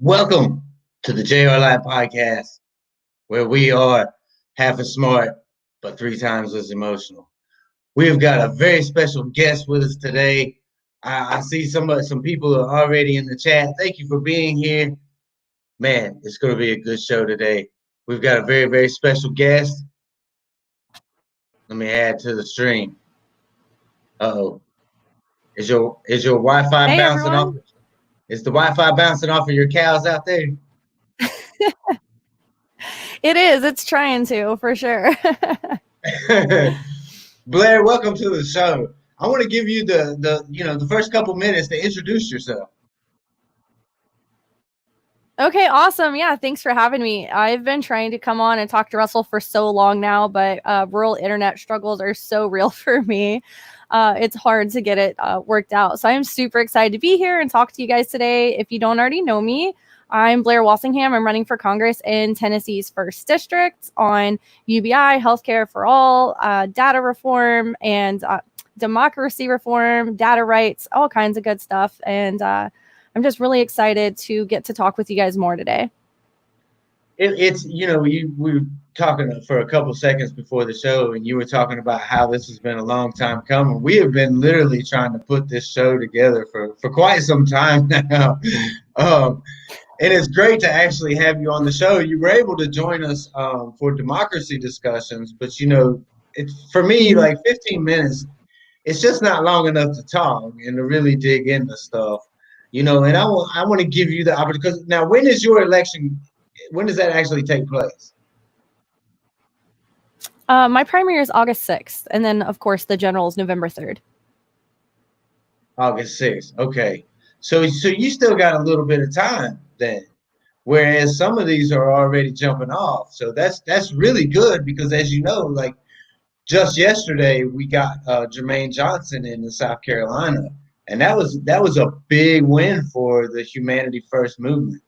Welcome to the JRLI podcast, where we are half as smart, but 3 times as emotional. We've got a very special guest with us today. I see some people are already in the chat. Thank you for being here. Man, it's going to be a good show today. We've got a very, very special guest. Let me add to the stream. Uh-oh. Is your Wi-Fi bouncing off? Is the Wi-Fi bouncing off of your cows out there? It is. It's trying to, for sure. Blair, welcome to the show. I want to give you the first couple minutes to introduce yourself. Okay, awesome. Yeah, thanks for having me. I've been trying to come on and talk to Russell for so long now, but rural internet struggles are so real for me. It's hard to get it worked out. So I'm super excited to be here and talk to you guys today. If you don't already know me, I'm Blair Walsingham. I'm running for Congress in Tennessee's 1st District on UBI, healthcare for all, data reform, and democracy reform, data rights, all kinds of good stuff. And I'm just really excited to get to talk with you guys more today. We were talking for a couple seconds before the show, and you were talking about how this has been a long time coming. We have been literally trying to put this show together for quite some time now. And it's great to actually have you on the show. You were able to join us for democracy discussions, but it's for me, like 15 minutes, it's just not long enough to talk and to really dig into stuff. And I want to give you the opportunity, because now, when is your election? When does that actually take place? My primary is August 6th, and then, of course, the general is November 3rd. August 6th. Okay. So you still got a little bit of time then, whereas some of these are already jumping off. So that's really good, because, as you know, like just yesterday we got Jermaine Johnson in South Carolina, and that was a big win for the Humanity First movement.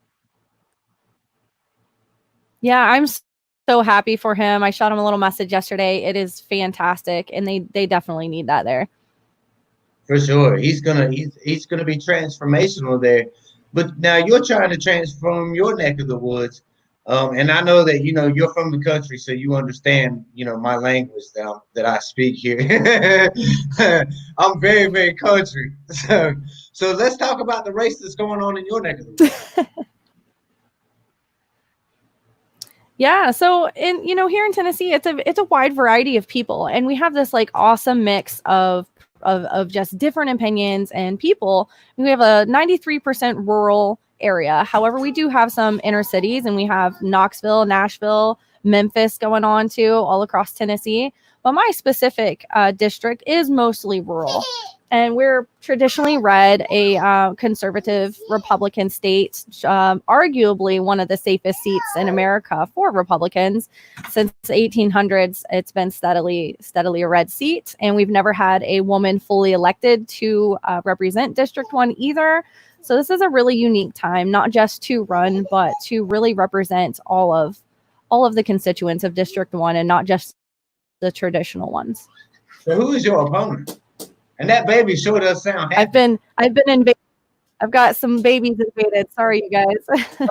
Yeah, I'm so happy for him. I shot him a little message yesterday. It is fantastic, and they definitely need that there. For sure, he's gonna be transformational there. But now you're trying to transform your neck of the woods, and I know that you're from the country, so you understand my language that I speak here. I'm very, very country. So let's talk about the race that's going on in your neck of the woods. Yeah, so here in Tennessee, it's a wide variety of people, and we have this like awesome mix of just different opinions and people. We have a 93% rural area. However, we do have some inner cities, and we have Knoxville, Nashville, Memphis going on too, all across Tennessee. But my specific district is mostly rural. And we're traditionally read a conservative Republican state, arguably one of the safest seats in America for Republicans. Since the 1800s, it's been steadily a red seat, and we've never had a woman fully elected to represent District 1 either. So this is a really unique time, not just to run, but to really represent all of the constituents of District 1 and not just the traditional ones. So who is your opponent? And that baby sure does sound happy. I've been invaded. I've got some babies invaded. Sorry, you guys.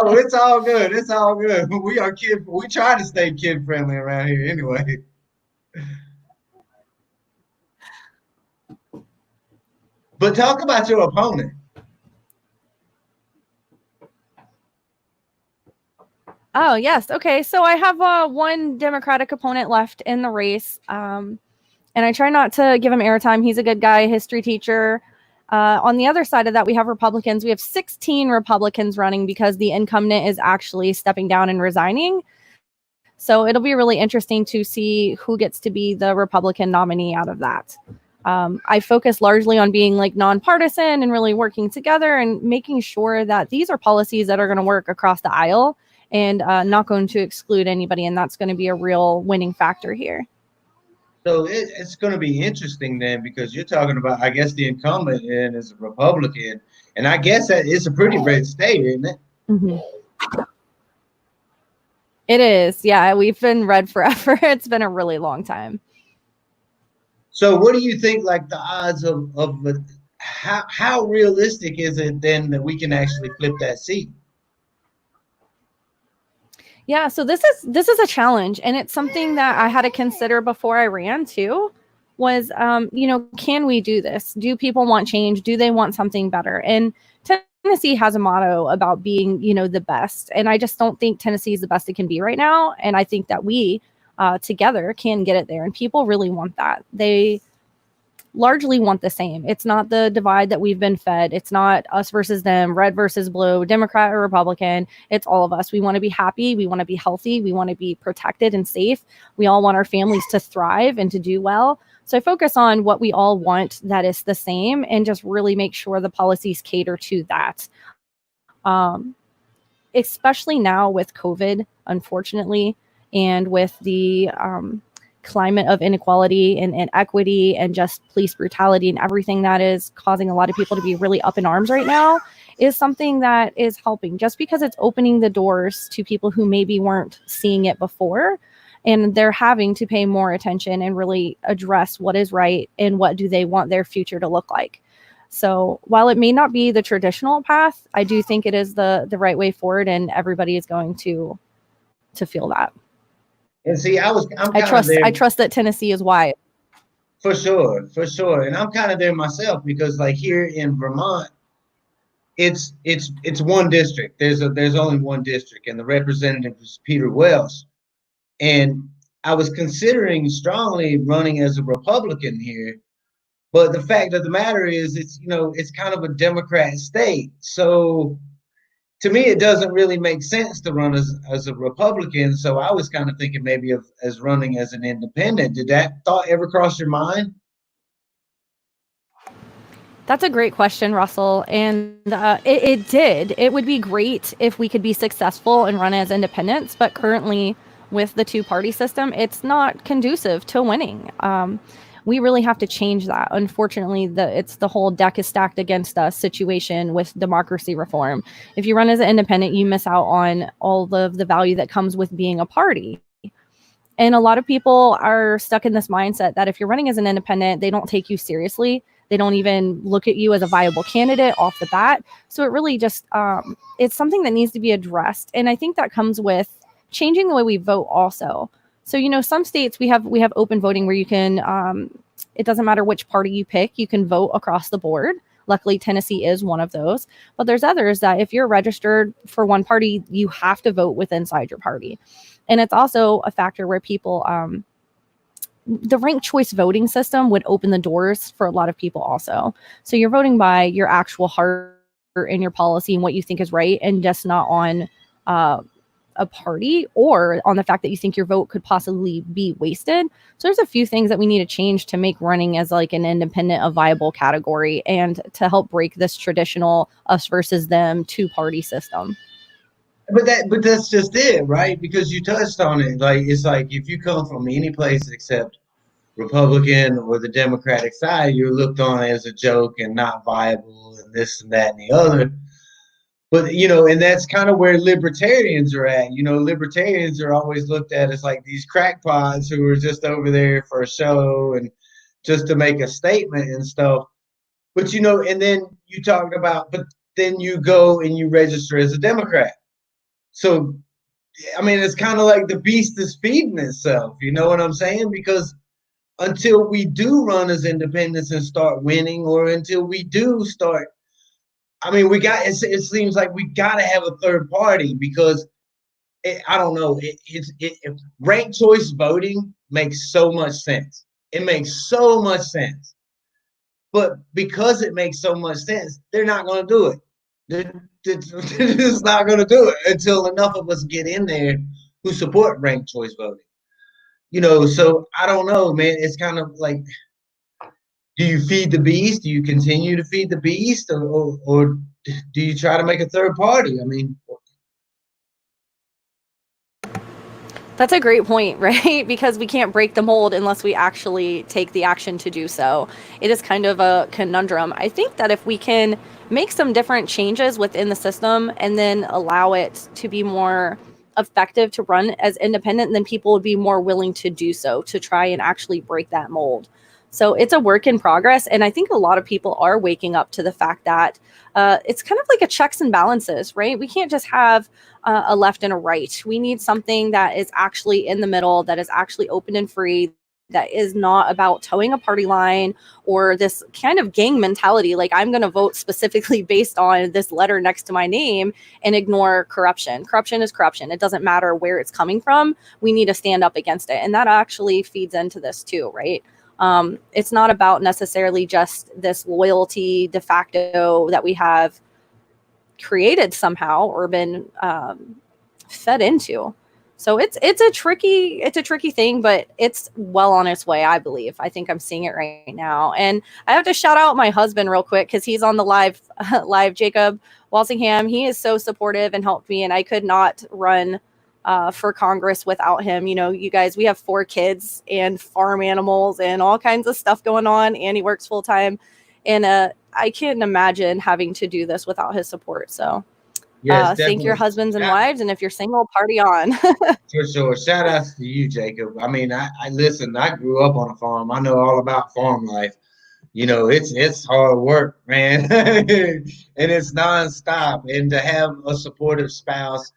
Oh, it's all good. It's all good. We try to stay kid friendly around here anyway. But talk about your opponent. Oh, yes. Okay. So I have one Democratic opponent left in the race. And I try not to give him airtime. He's a good guy, history teacher. On the other side of that, we have Republicans. We have 16 Republicans running because the incumbent is actually stepping down and resigning. So it'll be really interesting to see who gets to be the Republican nominee out of that. I focus largely on being like nonpartisan and really working together and making sure that these are policies that are going to work across the aisle and not going to exclude anybody. And that's going to be a real winning factor here. So it's going to be interesting then, because you're talking about, I guess, the incumbent is a Republican, and I guess that it's a pretty red state, isn't it? Mm-hmm. It is. Yeah, we've been red forever. It's been a really long time. So what do you think, like the odds of how realistic is it then that we can actually flip that seat? Yeah, so this is a challenge, and it's something that I had to consider before I ran too. Was can we do this? Do people want change? Do they want something better? And Tennessee has a motto about being, the best, and I just don't think Tennessee is the best it can be right now. And I think that we together can get it there, and people really want that. They largely want the same. It's not the divide that we've been fed. It's not us versus them, red versus blue, Democrat or Republican. It's all of us. We want to be happy. We want to be healthy. We want to be protected and safe. We all want our families to thrive and to do well. So I focus on what we all want that is the same, and just really make sure the policies cater to that. Especially now with COVID, unfortunately, and with the climate of inequality and equity and just police brutality and everything that is causing a lot of people to be really up in arms right now, is something that is helping, just because it's opening the doors to people who maybe weren't seeing it before, and they're having to pay more attention and really address what is right and what do they want their future to look like. So while it may not be the traditional path, I do think it is the right way forward, and everybody is going to feel that. And see, I'm I kind of trust there. I trust that Tennessee is wise. For sure, for sure. And I'm kind of there myself, because like here in Vermont, it's one district. There's only one district, and the representative is Peter Welsh. And I was considering strongly running as a Republican here, but the fact of the matter is, it's kind of a Democrat state. So to me, it doesn't really make sense to run as a Republican. So I was kind of thinking maybe of as running as an independent. Did that thought ever cross your mind? That's a great question, Russell. And it did. It would be great if we could be successful and run as independents, but currently with the two-party system, it's not conducive to winning. We really have to change that. Unfortunately, it's the whole deck is stacked against us situation with democracy reform. If you run as an independent, you miss out on all of the value that comes with being a party. And a lot of people are stuck in this mindset that if you're running as an independent, they don't take you seriously. They don't even look at you as a viable candidate off the bat. So it really just, it's something that needs to be addressed. And I think that comes with changing the way we vote also. So, some states we have open voting where you can, it doesn't matter which party you pick, you can vote across the board. Luckily, Tennessee is one of those. But there's others that if you're registered for one party, you have to vote with inside your party. And it's also a factor where people, the ranked choice voting system would open the doors for a lot of people also. So you're voting by your actual heart and your policy and what you think is right, and just not on a party or on the fact that you think your vote could possibly be wasted. So there's a few things that we need to change to make running as like an independent a viable category, and to help break this traditional us versus them two-party system. But that's just it, right? Because you touched on it. Like, it's like if you come from any place except Republican or the Democratic side, you're looked on as a joke and not viable and this and that and the other. But and that's kind of where libertarians are at. Libertarians are always looked at as like these crackpots who are just over there for a show and just to make a statement and stuff. But and then you talk about, but then you go and you register as a Democrat. So I mean, it's kind of like the beast is feeding itself. You know what I'm saying? Because until we do run as independents and start winning, or until we do start, I mean, it seems like we got to have a third party, because I don't know. Ranked choice voting makes so much sense. It makes so much sense. But because it makes so much sense, they're not going to do it. They're just not going to do it until enough of us get in there who support ranked choice voting. So I don't know, man. It's kind of like, do you feed the beast? Do you continue to feed the beast, or do you try to make a third party? I mean, That's a great point, right? Because we can't break the mold unless we actually take the action to do so. It is kind of a conundrum. I think that if we can make some different changes within the system and then allow it to be more effective to run as independent, then people would be more willing to do so, to try and actually break that mold. So it's a work in progress. And I think a lot of people are waking up to the fact that it's kind of like a checks and balances, right? We can't just have a left and a right. We need something that is actually in the middle, that is actually open and free, that is not about towing a party line or this kind of gang mentality. Like, I'm going to vote specifically based on this letter next to my name and ignore corruption. Corruption is corruption. It doesn't matter where it's coming from. We need to stand up against it. And that actually feeds into this too, right? It's not about necessarily just this loyalty de facto that we have created somehow or been fed into. So it's a tricky thing, but it's well on its way, I believe. I think I'm seeing it right now. And I have to shout out my husband real quick because he's on the live, Jacob Walsingham. He is so supportive and helped me, and I could not run for Congress without him. You know, you guys, we have 4 kids and farm animals and all kinds of stuff going on, and he works full time. And I can't imagine having to do this without his support. So Yes, thank your definitely. husbands and wives, and if you're single, party on. For sure. Shout outs to you, Jacob. I mean, I listen, I grew up on a farm. I know all about farm life. You know, it's hard work, man. And it's nonstop. And to have a supportive spouse,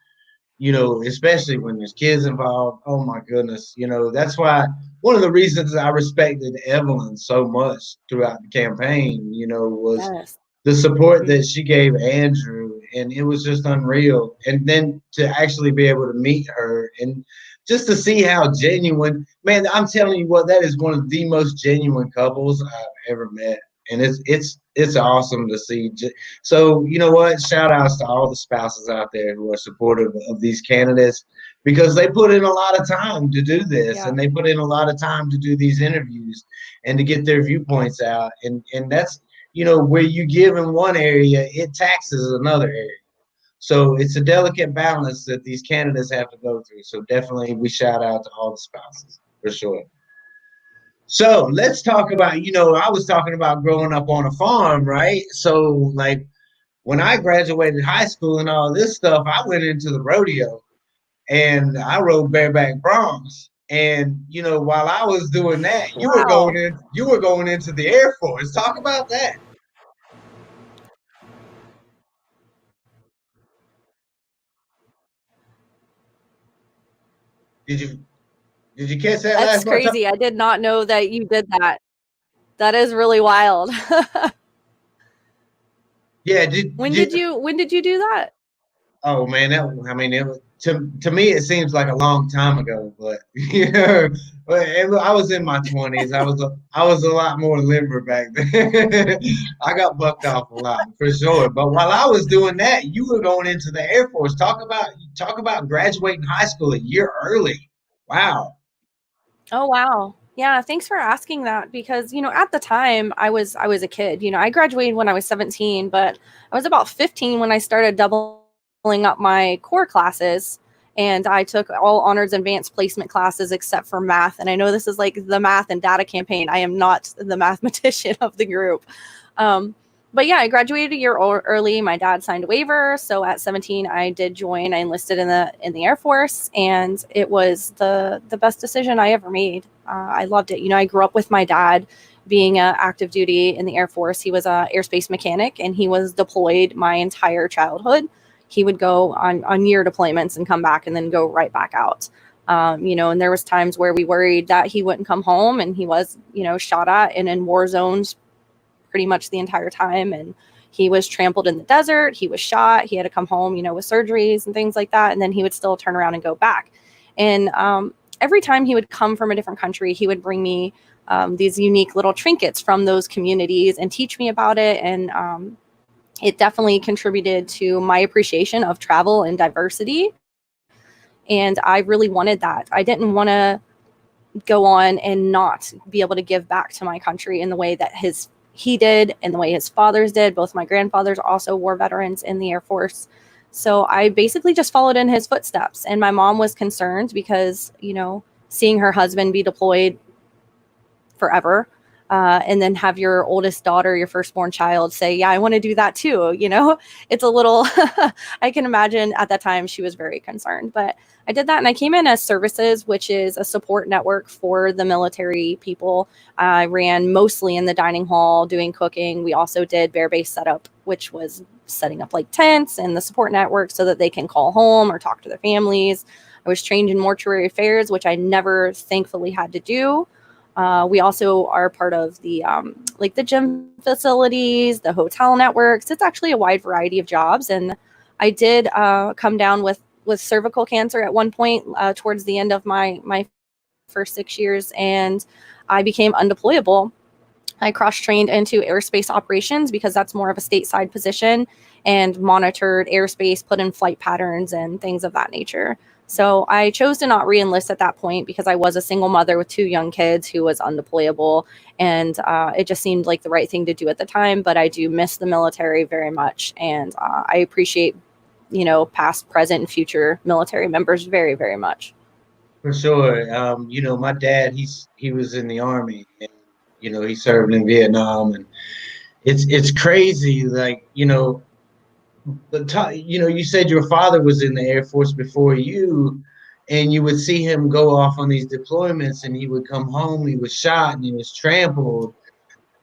you know, especially when there's kids involved, oh my goodness. You know, that's why one of the reasons I respected Evelyn so much throughout the campaign, you know, was Yes. the support that she gave Andrew, and it was just unreal. And then to actually be able to meet her and just to see how genuine, man, I'm telling you what, that is one of the most genuine couples I've ever met. And it's awesome to see. So, you know what? Shout outs to all the spouses out there who are supportive of these candidates, because they put in a lot of time to do this, Yeah. and they put in a lot of time to do these interviews and to get their viewpoints out. And that's, you know, where you give in one area, it taxes another area. So it's a delicate balance that these candidates have to go through. So definitely we shout out to all the spouses for sure. So let's talk about, you know, I was talking about growing up on a farm, right? So like when I graduated high school and all this stuff, I went into the rodeo and I rode bareback broncs. And you know, while I was doing that, Wow. you were going into the Air Force. Talk about that. Did you did you catch that That's last part? crazy. I did not know that you did that. That is really wild. Yeah, When did you do that? oh man, I mean, it was, to me it seems like a long time ago, but you know, I was in my 20s. I was a lot more limber back then. I got bucked off a lot for sure. But while I was doing that, you were going into the Air Force. Talk about graduating high school a year early. Wow. Oh wow. Yeah, thanks for asking that because, you know, at the time I was a kid. You know, I graduated when I was 17, but I was about 15 when I started doubling up my core classes, and I took all honors advanced placement classes except for math. And I know this is like the math and data campaign. I am not the mathematician of the group. Um, but yeah, I graduated a year early. My dad signed a waiver, so at 17, I did join. I enlisted in the Air Force, and it was the best decision I ever made. I loved it. You know, I grew up with my dad being active duty in the Air Force. He was a airspace mechanic, and he was deployed my entire childhood. He would go on year deployments and come back, and then go right back out. You know, and there was times where we worried that he wouldn't come home, and he was, you know, shot at and in war zones pretty much the entire time. And he was trampled in the desert. He was shot. He had to come home, you know, with surgeries and things like that. And then he would still turn around and go back. And every time he would come from a different country, he would bring me these unique little trinkets from those communities and teach me about it. And it definitely contributed to my appreciation of travel and diversity. And I really wanted that. I didn't want to go on and not be able to give back to my country in the way that he did and the way his fathers did. Both my grandfathers also were veterans in the Air Force. So I basically just followed in his footsteps. And my mom was concerned because, you know, seeing her husband be deployed forever, and then have your oldest daughter, your firstborn child, say, yeah, I want to do that too. It's a little, I can imagine at that time she was very concerned, but I did that. And I came in as services, which is a support network for the military people. I ran mostly in the dining hall doing cooking. We also did bear-based setup, which was setting up like tents and the support network so that they can call home or talk to their families. I was trained in mortuary affairs, which I never thankfully had to do. We also are part of the like the gym facilities, the hotel networks. It's actually a wide variety of jobs. And I did come down with cervical cancer at one point towards the end of my first 6 years, and I became undeployable. I cross-trained into airspace operations because that's more of a stateside position, and monitored airspace, put in flight patterns and things of that nature. So I chose to not re-enlist at that point because I was a single mother with 2 young kids who was undeployable, and it just seemed like the right thing to do at the time. But I do miss the military very much, and I appreciate, past, present, and future military members very, very much. For sure. My dad, he was in the Army, and he served in Vietnam, and it's crazy. Like, you said your father was in the Air Force before you, and you would see him go off on these deployments, and he would come home, he was shot and he was trampled.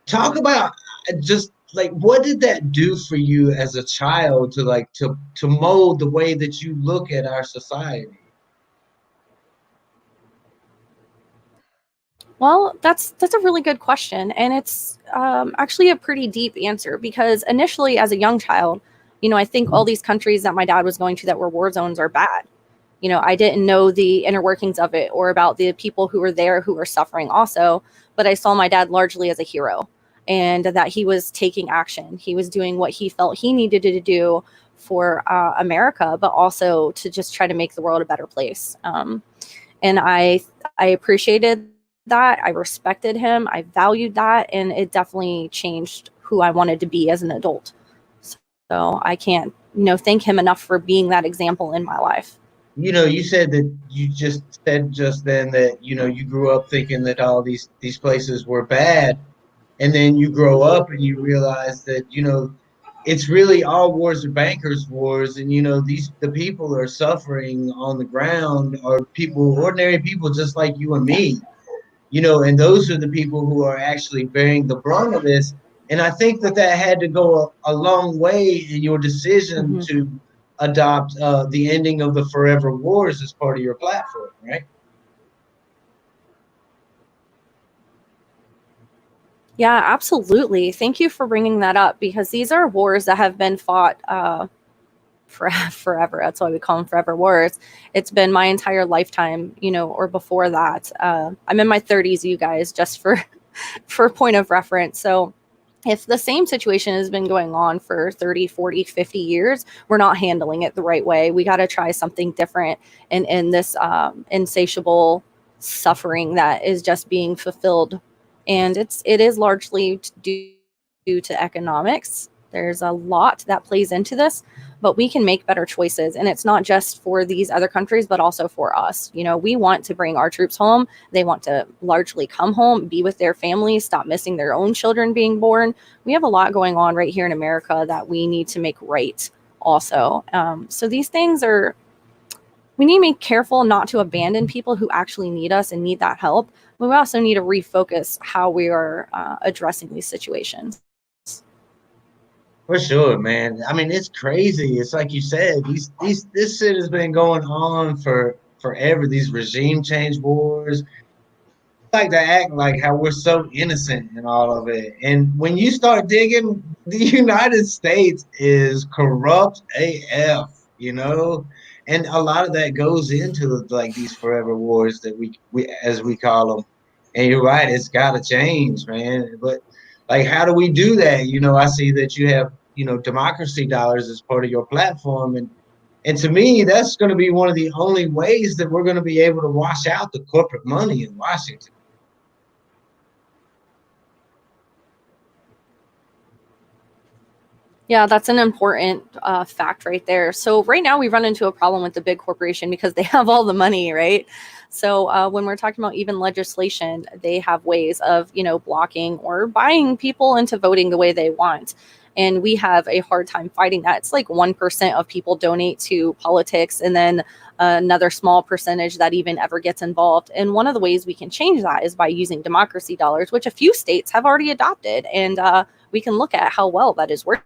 Talk about just like, what did that do for you as a child to like to mold the way that you look at our society? Well, that's a really good question, and it's actually a pretty deep answer because initially, as a young child, I think all these countries that my dad was going to that were war zones are bad. I didn't know the inner workings of it or about the people who were there who were suffering also, but I saw my dad largely as a hero, and that he was taking action. He was doing what he felt he needed to do for America, but also to just try to make the world a better place. And I appreciated that. I respected him. I valued that, and it definitely changed who I wanted to be as an adult. So I can't, thank him enough for being that example in my life. You said that you just said just then that you grew up thinking that all these places were bad, and then you grow up and you realize that it's really all wars are bankers wars, and the people are suffering on the ground are ordinary people just like you and Yeah. me, and those are the people who are actually bearing the brunt of this. And I think that had to go a long way in your decision Mm-hmm. to adopt the ending of the forever wars as part of your platform, right? Yeah, absolutely. Thank you for bringing that up because these are wars that have been fought forever. That's why we call them forever wars. It's been my entire lifetime, or before that. I'm in my 30s, you guys, just for for point of reference. So if the same situation has been going on for 30, 40, 50 years, we're not handling it the right way. We got to try something different in this insatiable suffering that is just being fulfilled. And it is largely due to economics. There's a lot that plays into this, but we can make better choices. And it's not just for these other countries, but also for us. We want to bring our troops home. They want to largely come home, be with their families, stop missing their own children being born. We have a lot going on right here in America that we need to make right also. So these things we need to be careful not to abandon people who actually need us and need that help. But we also need to refocus how we are addressing these situations. For sure, man. I mean, it's crazy. It's like you said, this shit has been going on for forever. These regime change wars, like to act like how we're so innocent in all of it. And when you start digging, the United States is corrupt AF, and a lot of that goes into like these forever wars that we as we call them. And you're right, it's got to change, man. But like, how do we do that? I see that you have democracy dollars as part of your platform, and to me, that's going to be one of the only ways that we're going to be able to wash out the corporate money in Washington. Yeah, that's an important fact right there. So right now we run into a problem with the big corporation because they have all the money, right? So when we're talking about even legislation, they have ways of, blocking or buying people into voting the way they want. And we have a hard time fighting that. It's like 1% of people donate to politics, and then another small percentage that even ever gets involved. And one of the ways we can change that is by using democracy dollars, which a few states have already adopted. And we can look at how well that is working.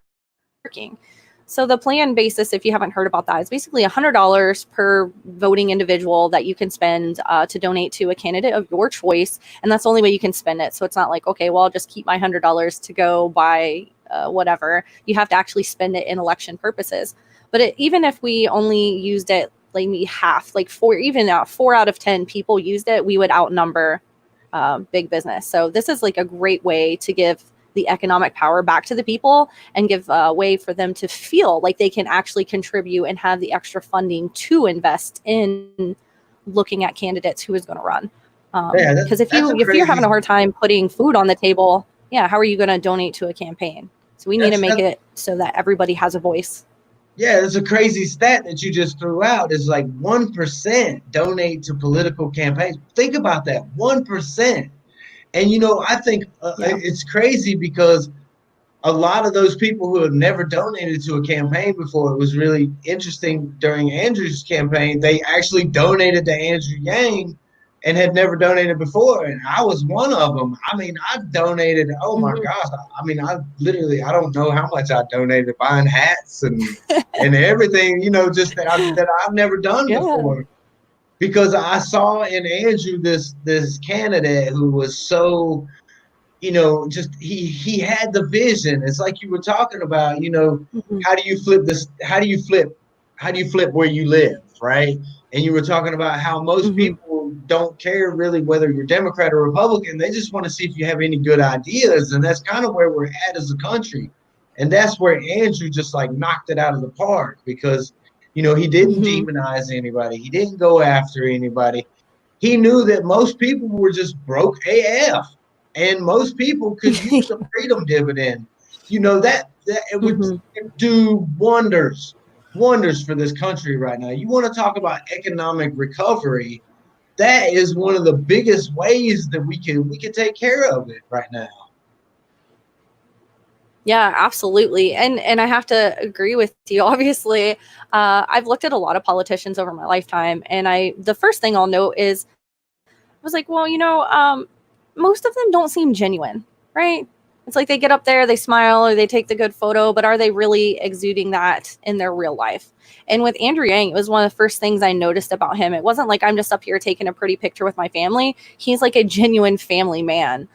So the plan basis, if you haven't heard about that, is basically $100 per voting individual that you can spend to donate to a candidate of your choice. And that's the only way you can spend it. So it's not like, okay, well, I'll just keep my $100 to go buy whatever. You have to actually spend it in election purposes. But even if we only used it like maybe half, like four out of 10 people used it, we would outnumber big business. So this is like a great way to give the economic power back to the people and give a way for them to feel like they can actually contribute and have the extra funding to invest in looking at candidates who is going to run. Because if you're having a hard time putting food on the table, how are you going to donate to a campaign? So we need to make it so that everybody has a voice. Yeah, it's a crazy stat that you just threw out. It's like 1% donate to political campaigns. Think about that, 1%. And, I think it's crazy because a lot of those people who have never donated to a campaign before, it was really interesting during Andrew's campaign, they actually donated to Andrew Yang and had never donated before. And I was one of them. I mean, I donated, oh my gosh. I mean, I don't know how much I donated buying hats and everything, just that I've never done before. Because I saw in Andrew this candidate who was so, just he had the vision. It's like you were talking about, how do you flip this? How do you flip where you live, right? And you were talking about how most people don't care really whether you're Democrat or Republican. They just want to see if you have any good ideas, and that's kind of where we're at as a country. And that's where Andrew just like knocked it out of the park because he didn't demonize anybody. He didn't go after anybody. He knew that most people were just broke AF, and most people could use a freedom dividend. That it would do wonders for this country right now. You want to talk about economic recovery? That is one of the biggest ways that we can take care of it right now. Yeah, absolutely. And I have to agree with you. Obviously, I've looked at a lot of politicians over my lifetime, and the first thing I'll note is I was like, well, most of them don't seem genuine, right? It's like they get up there, they smile, or they take the good photo, but are they really exuding that in their real life? And with Andrew Yang, it was one of the first things I noticed about him. It wasn't like I'm just up here taking a pretty picture with my family. He's like a genuine family man.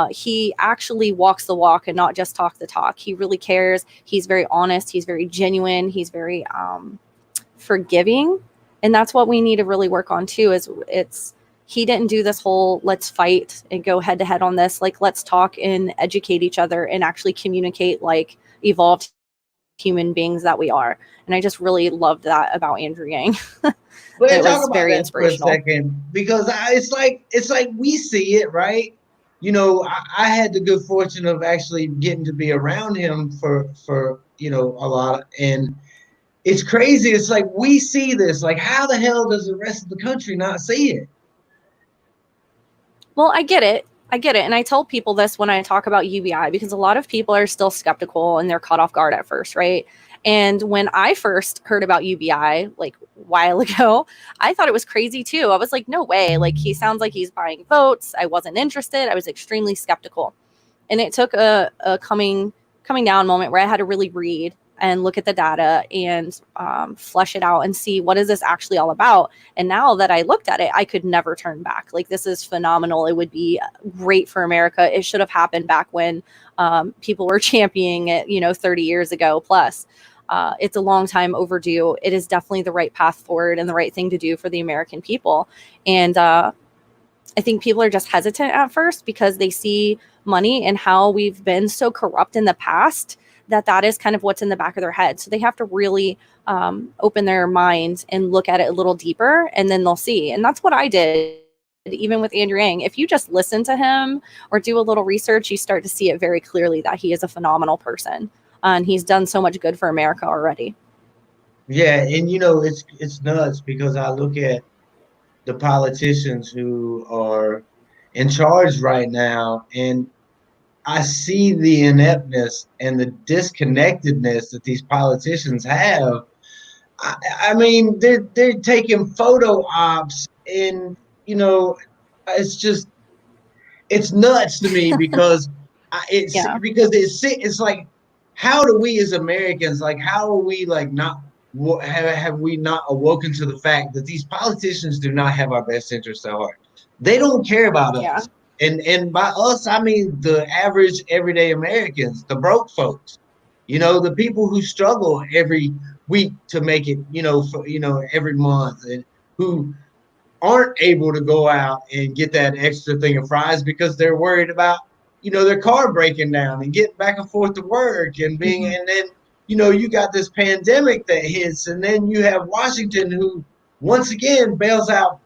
He actually walks the walk and not just talk the talk. He really cares. He's very honest. He's very genuine. He's very forgiving. And that's what we need to really work on too, he didn't do this whole let's fight and go head to head on this. Like, let's talk and educate each other and actually communicate like evolved human beings that we are. And I just really loved that about Andrew Yang. It was very inspirational. For a second, because it's like we see it, right? I had the good fortune of actually getting to be around him for a lot, and it's crazy. It's like we see this. Like, how the hell does the rest of the country not see it? Well, I get it. And I tell people this when I talk about UBI, because a lot of people are still skeptical and they're caught off guard at first, right? And when I first heard about UBI, like a while ago, I thought it was crazy too. I was like, no way. Like, he sounds like he's buying votes. I wasn't interested. I was extremely skeptical. And it took a coming down moment where I had to really read and look at the data and flesh it out and see what is this actually all about. And now that I looked at it, I could never turn back. Like, this is phenomenal. It would be great for America. It should have happened back when people were championing it, 30 years ago plus. It's a long time overdue. It is definitely the right path forward and the right thing to do for the American people. And I think people are just hesitant at first because they see money and how we've been so corrupt in the past that is kind of what's in the back of their head. So they have to really open their minds and look at it a little deeper, and then they'll see. And that's what I did, even with Andrew Yang. If you just listen to him or do a little research, you start to see it very clearly that he is a phenomenal person. and he's done so much good for America already. Yeah, and it's nuts because I look at the politicians who are in charge right now, and I see the ineptness and the disconnectedness that these politicians have. I mean, they're taking photo ops, and it's just it's nuts to me because Yeah. it's like, how do we as Americans, like, how are we like not have we not awoken to the fact that these politicians do not have our best interests at heart? They don't care about Yeah. us, and by us I mean the average everyday Americans, the broke folks, the people who struggle every week to make it, every month, and who aren't able to go out and get that extra thing of fries because they're worried about, their car breaking down and getting back and forth to work and being, and then, you got this pandemic that hits, and then you have Washington who once again bails out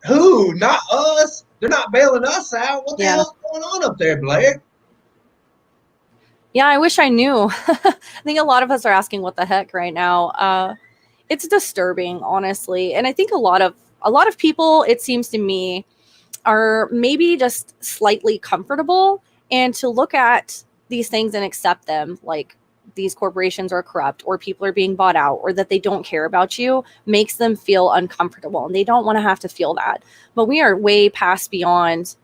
who? Not us. They're not bailing us out. What the Yeah. hell's going on up there, Blair? Yeah, I wish I knew. I think a lot of us are asking what the heck right now. It's disturbing, honestly. And I think a lot of people, it seems to me, are maybe just slightly comfortable, and to look at these things and accept them, like these corporations are corrupt or people are being bought out or that they don't care about you, makes them feel uncomfortable, and they don't want to have to feel that. But we are way past beyond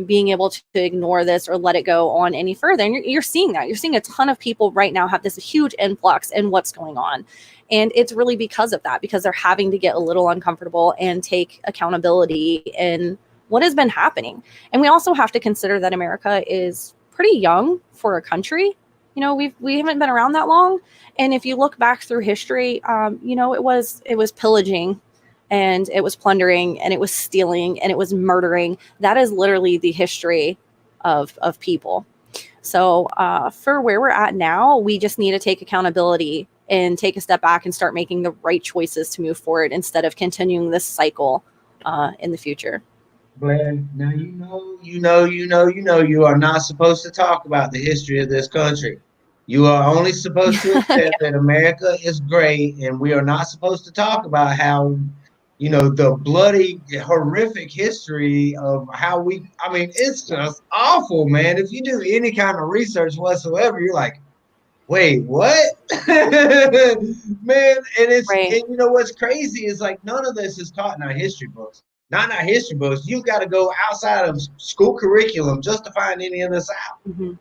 being able to ignore this or let it go on any further. And you're seeing that. You're seeing a ton of people right now have this huge influx in what's going on. And it's really because of that, because they're having to get a little uncomfortable and take accountability in what has been happening. And we also have to consider that America is pretty young for a country. We haven't been around that long. And if you look back through history, it was pillaging, and it was plundering, and it was stealing, and it was murdering. That is literally the history of people. So for where we're at now, we just need to take accountability and take a step back and start making the right choices to move forward instead of continuing this cycle in the future. Blair, now you are not supposed to talk about the history of this country. You are only supposed to accept that America is great, and we are not supposed to talk about how, the bloody, horrific history of how I mean, it's just awful, man. If you do any kind of research whatsoever, you're like, wait, what? Man, Right. and what's crazy is like none of this is taught in our history books. Not in our history books. You've got to go outside of school curriculum just to find any of this out. Mm-hmm.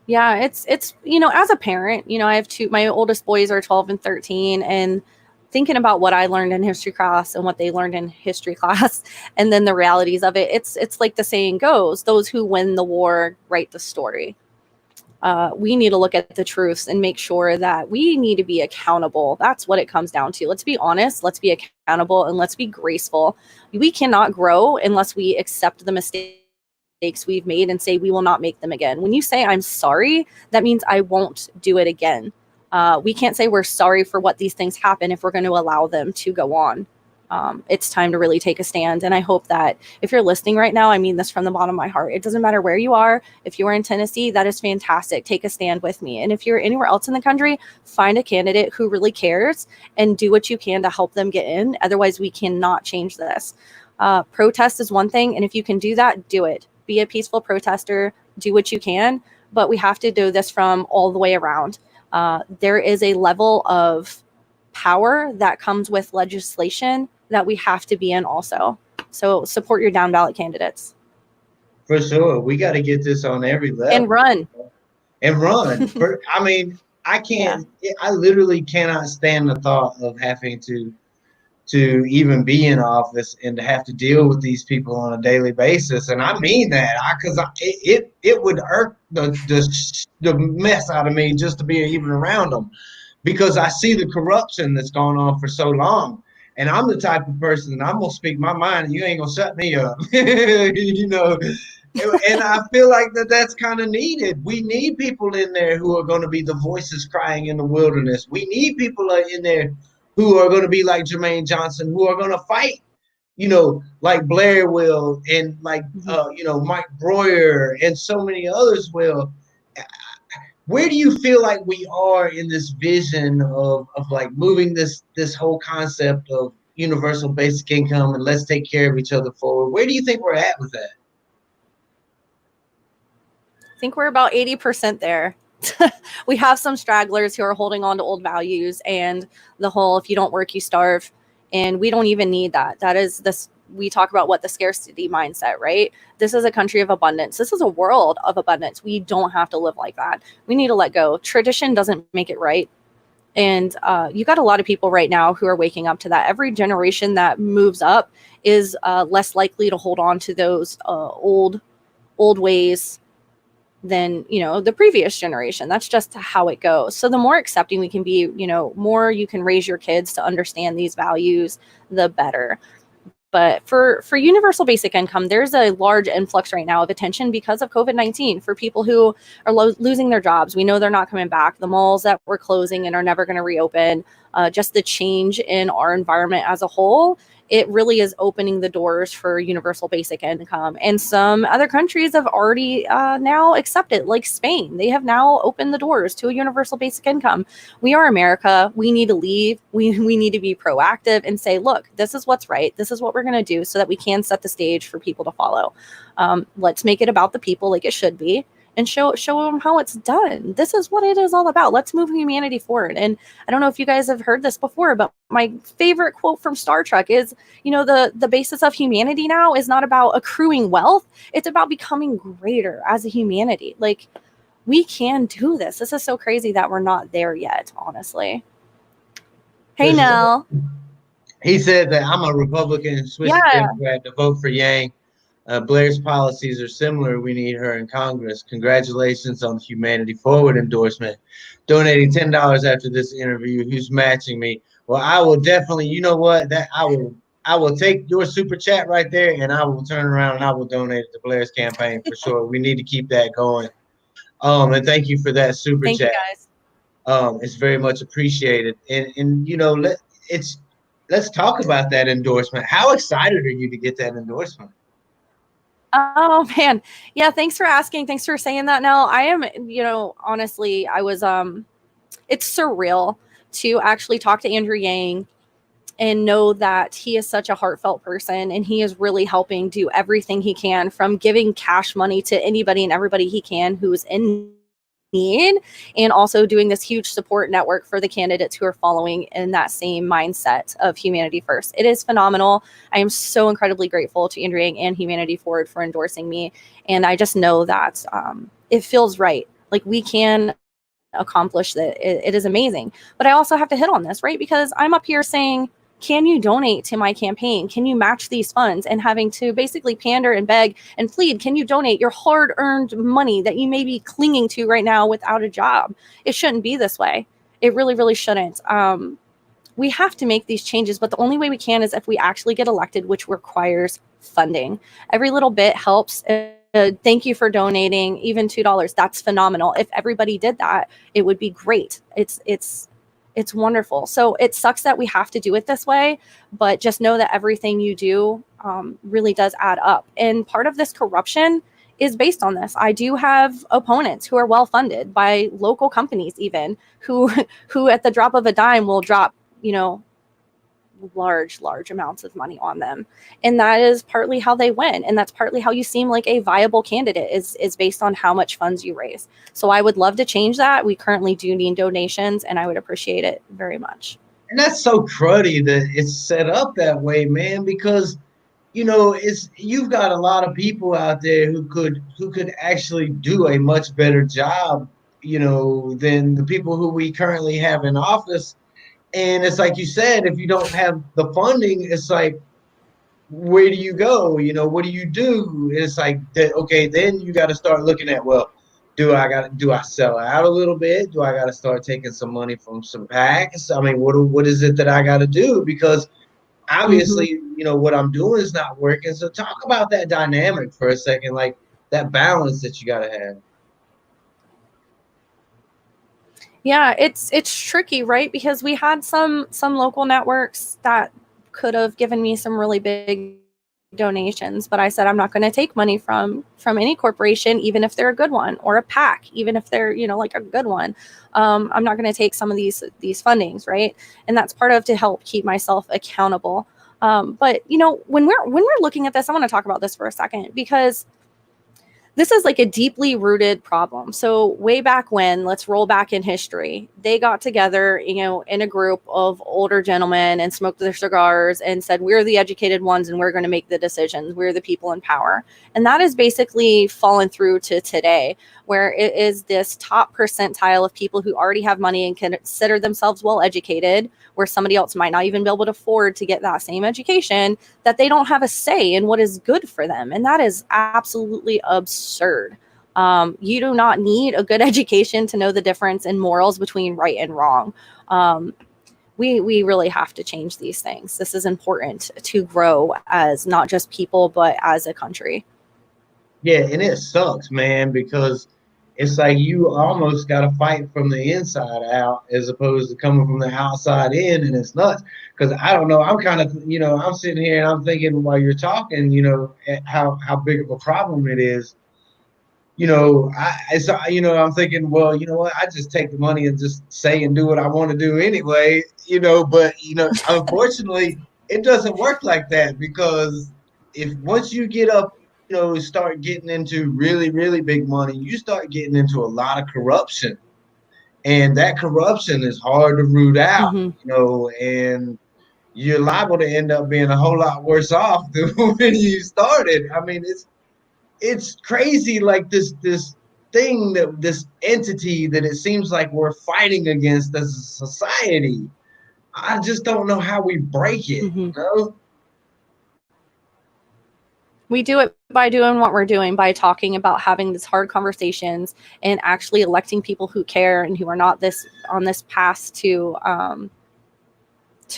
Yeah, it's as a parent, I have my oldest boys are 12 and 13, and thinking about what I learned in history class and what they learned in history class, and then the realities of it, it's like the saying goes, those who win the war write the story. We need to look at the truths and make sure that we need to be accountable. That's what it comes down to. Let's be honest, let's be accountable, and let's be graceful. We cannot grow unless we accept the mistakes we've made and say we will not make them again. When you say I'm sorry, that means I won't do it again. We can't say we're sorry for what these things happen if we're going to allow them to go on. It's time to really take a stand. And I hope that if you're listening right now, I mean this from the bottom of my heart. It doesn't matter where you are. If you are in Tennessee, that is fantastic. Take a stand with me. And if you're anywhere else in the country, find a candidate who really cares and do what you can to help them get in. Otherwise, we cannot change this. Protest is one thing. And if you can do that, do it. Be a peaceful protester. Do what you can. But we have to do this from all the way around. There is a level of power that comes with legislation that we have to be in also. So support your down ballot candidates. For sure. We got to get this on every level. And run. I mean, I can't, I literally cannot stand the thought of having to even be in office and to have to deal with these people on a daily basis. And I mean that, because it would irk the mess out of me just to be even around them, because I see the corruption that's gone on for so long. And I'm the type of person that I'm going to speak my mind and you ain't going to shut me up. And I feel like that's kind of needed. We need people in there who are going to be the voices crying in the wilderness. We need people in there who are going to be like Jermaine Johnson, who are going to fight, like Blair will, and like, Mike Breuer and so many others will. where do you feel like we are in this vision of like moving this whole concept of universal basic income and let's take care of each other forward? Where do you think we're at with that? I think we're about 80% there. We have some stragglers who are holding on to old values and the whole if you don't work, you starve. And we don't even need that. That is this. We talk about what the scarcity mindset, right? This is a country of abundance. This is a world of abundance. We don't have to live like that. We need to let go. Tradition doesn't make it right. And you got a lot of people right now who are waking up to that. Every generation that moves up is less likely to hold on to those old ways than the previous generation. That's just how it goes. So the more accepting we can be, more you can raise your kids to understand these values, the better. But for universal basic income, there's a large influx right now of attention because of COVID-19 for people who are losing their jobs. We know they're not coming back. The malls that were closing and are never going to reopen, just the change in our environment as a whole, it really is opening the doors for universal basic income. And some other countries have already now accepted, like Spain. They have now opened the doors to a universal basic income. We are America. We need to leave. We need to be proactive and say, look, this is what's right. This is what we're going to do so that we can set the stage for people to follow. Let's make it about the people like it should be and show them how it's done. This is what it is all about. Let's move humanity forward. And I don't know if you guys have heard this before, but my favorite quote from Star Trek is, the basis of humanity now is not about accruing wealth. It's about becoming greater as a humanity. Like, we can do this. This is so crazy that we're not there yet, honestly. Hey, Nell. He said that I'm a Republican and switching Democrat to vote for Yang. Blair's policies are similar. We need her in Congress. Congratulations on the Humanity Forward endorsement. Donating $10 after this interview. Who's matching me? Well, I will definitely. You know what? That I will take your super chat right there, and I will turn around and I will donate it to Blair's campaign for sure. We need to keep that going. And thank you for that super Thank chat. You guys. It's very much apprecited. And let's talk about that endorsement. How excited are you to get that endorsement? Oh man. Yeah, thanks for asking. Thanks for saying that. Now, I am, honestly, I was it's surreal to actually talk to Andrew Yang and know that he is such a heartfelt person and he is really helping do everything he can, from giving cash money to anybody and everybody he can who's in need, and also doing this huge support network for the candidates who are following in that same mindset of humanity first. It is phenomenal. I am so incredibly grateful to Andrea and Humanity Forward for endorsing me. And I just know that it feels right. Like, we can accomplish that. It is amazing. But I also have to hit on this, right? Because I'm up here saying, can you donate to my campaign? Can you match these funds? And having to basically pander and beg and plead, can you donate your hard-earned money that you may be clinging to right now without a job? It shouldn't be this way. It really, really shouldn't. We have to make these changes, but the only way we can is if we actually get elected, which requires funding. Every little bit helps. Thank you for donating, even $2. That's phenomenal. If everybody did that, it would be great. It's wonderful. So it sucks that we have to do it this way, but just know that everything you do really does add up. And part of this corruption is based on this. I do have opponents who are well funded by local companies, even who at the drop of a dime will drop, large amounts of money on them. And that is partly how they win. And that's partly how you seem like a viable candidate is based on how much funds you raise. So I would love to change that. We currently do need donations, and I would appreciate it very much. And that's so cruddy that it's set up that way, man, because you've got a lot of people out there who could actually do a much better job, than the people who we currently have in office. And it's like you said, if you don't have the funding, it's like, where do you go? What do you do? It's like, okay, then you got to start looking at, well, do I sell out a little bit? Do I got to start taking some money from some PACs? I mean, what is it that I got to do? Because obviously, what I'm doing is not working. So talk about that dynamic for a second, like that balance that you got to have. Yeah, it's tricky, right? Because we had some local networks that could have given me some really big donations, but I said I'm not going to take money from any corporation, even if they're a good one, or a PAC, even if they're, you know, like a good one. I'm not going to take some of these fundings, right? And that's part of to help keep myself accountable. But you know, when we're looking at this, I want to talk about this for a second, because this is like a deeply rooted problem. So way back when, let's roll back in history, they got together, you know, in a group of older gentlemen and smoked their cigars and said, we're the educated ones and we're going to make the decisions. We're the people in power. And that is basically fallen through to today, where it is this top percentile of people who already have money and consider themselves well educated, where somebody else might not even be able to afford to get that same education, that they don't have a say in what is good for them. And that is absolutely absurd. You do not need a good education to know the difference in morals between right and wrong. We really have to change these things. This is important to grow as not just people, but as a country. Yeah, and it sucks, man, because it's like you almost got to fight from the inside out as opposed to coming from the outside in, and it's nuts. Because I don't know, I'm kind of, you know, I'm sitting here and I'm thinking while you're talking, you know, how big of a problem it is. You know, I'm thinking, well, you know what, I just take the money and just say and do what I want to do anyway, you know. But you know, unfortunately, it doesn't work like that, because if once you get up, you know, start getting into really, really big money, you start getting into a lot of corruption, and that corruption is hard to root out, Mm-hmm. you know, and you're liable to end up being a whole lot worse off than when you started. I mean, it's crazy, like this thing, that this entity that it seems like we're fighting against as a society. I just don't know how we break it, Mm-hmm. you know? We do it by doing what we're doing, by talking about having these hard conversations and actually electing people who care and who are not this on this path to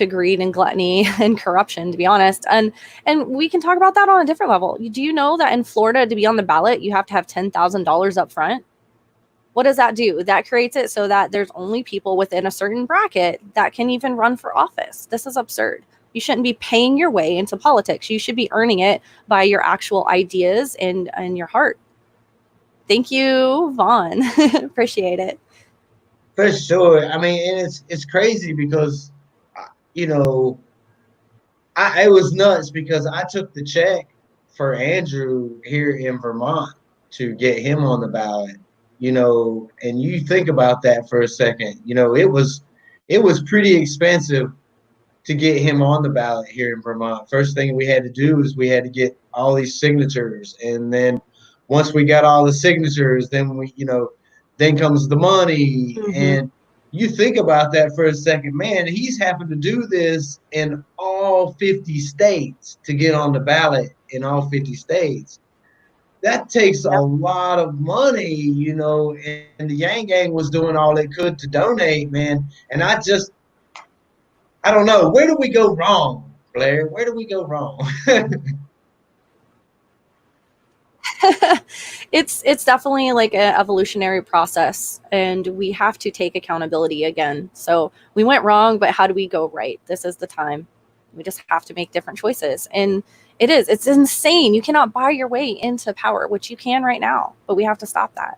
greed and gluttony and corruption, to be honest. And we can talk about that on a different level. Do you know that in Florida, to be on the ballot, you have to have $10,000 up front? What does that do? That creates it so that there's only people within a certain bracket that can even run for office. This is absurd. You shouldn't be paying your way into politics. You should be earning it by your actual ideas and your heart. Thank you, Vaughn. Appreciate it. For sure. I mean, and it's crazy because, you know, I it was nuts because I took the check for Andrew here in Vermont to get him on the ballot, you know, and you think about that for a second, you know, it was pretty expensive to get him on the ballot here in Vermont. First thing we had to do is we had to get all these signatures, and then once we got all the signatures, then then comes the money. Mm-hmm. And you think about that for a second, man, he's having to do this in all 50 states to get on the ballot in all 50 states. That takes a Yep. lot of money, you know, and the Yang Gang was doing all they could to donate, man. And I don't know. Where do we go wrong, Blair? Where do we go wrong? It's definitely like an evolutionary process, and we have to take accountability again. So we went wrong, but how do we go right? This is the time. We just have to make different choices. And it's insane. You cannot buy your way into power, which you can right now, but we have to stop that.